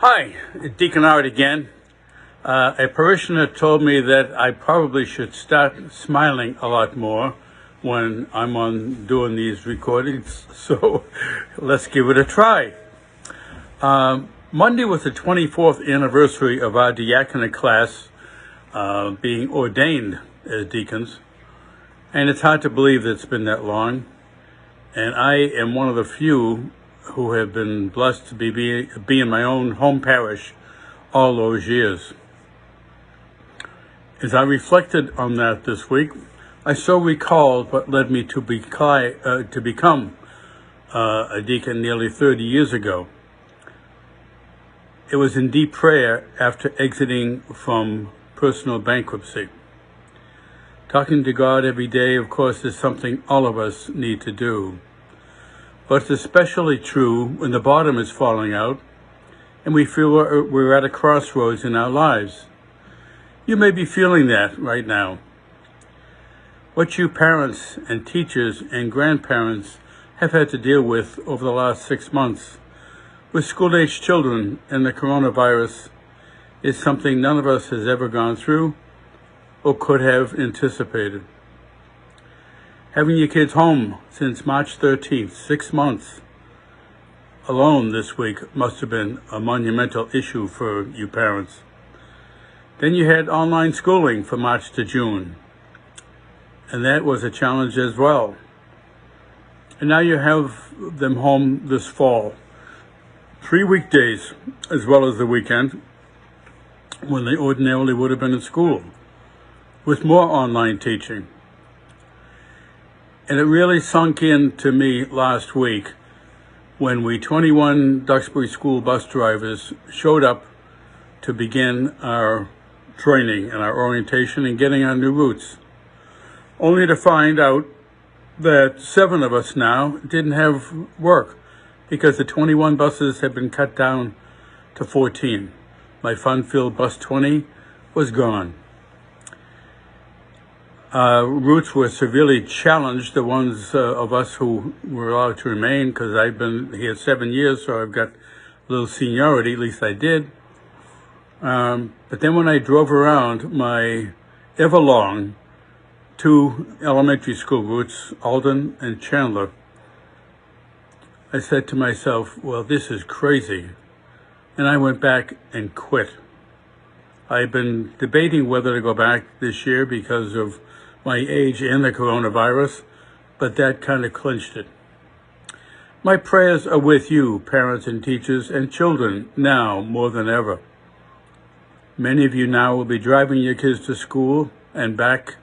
Hi, Deacon Art again. A parishioner told me that I probably should start smiling a lot more when I'm on doing these recordings, so let's give it a try. Monday was the 24th anniversary of our diaconate class being ordained as deacons, and it's hard to believe that it's been that long, and I am one of the few who have been blessed to be in my own home parish all those years. As I reflected on that this week, I so recalled what led me to become a deacon nearly 30 years ago. It was in deep prayer after exiting from personal bankruptcy. Talking to God every day, of course, is something all of us need to do. But it's especially true when the bottom is falling out and we feel we're at a crossroads in our lives. You may be feeling that right now. What you parents and teachers and grandparents have had to deal with over the last 6 months with school-age children and the coronavirus is something none of us has ever gone through or could have anticipated. Having your kids home since March 13th, 6 months alone this week must have been a monumental issue for you parents. Then you had online schooling from March to June, and that was a challenge as well. And now you have them home this fall, 3 weekdays as well as the weekend, when they ordinarily would have been in school, with more online teaching. And it really sunk in to me last week when we 21 Duxbury school bus drivers showed up to begin our training and our orientation and getting our new routes, only to find out that 7 of us now didn't have work because the 21 buses had been cut down to 14. My fun-filled bus 20 was gone. Routes were severely challenged, the ones of us who were allowed to remain, because I've been here 7 years, so I've got a little seniority, at least I did. But then when I drove around my ever-long 2 elementary school routes, Alden and Chandler, I said to myself, well, this is crazy. And I went back and quit. I've been debating whether to go back this year because of my age and the coronavirus, but that kind of clinched it. My prayers are with you, parents and teachers and children, now more than ever. Many of you now will be driving your kids to school and back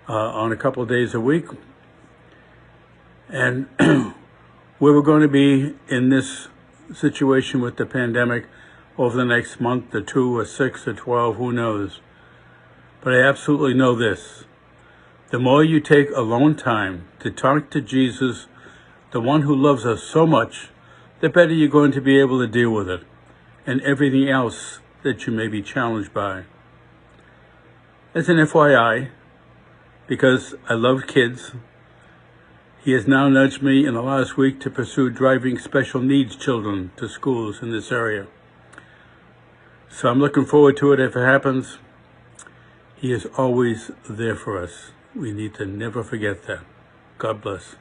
on a couple of days a week. And where we're going to be in this situation with the pandemic over the next month or 2 or 6 or 12, who knows? But I absolutely know this. The more you take alone time to talk to Jesus, the one who loves us so much, the better you're going to be able to deal with it and everything else that you may be challenged by. As an FYI, because I love kids, he has now nudged me in the last week to pursue driving special needs children to schools in this area. So I'm looking forward to it if it happens. He is always there for us. We need to never forget that. God bless.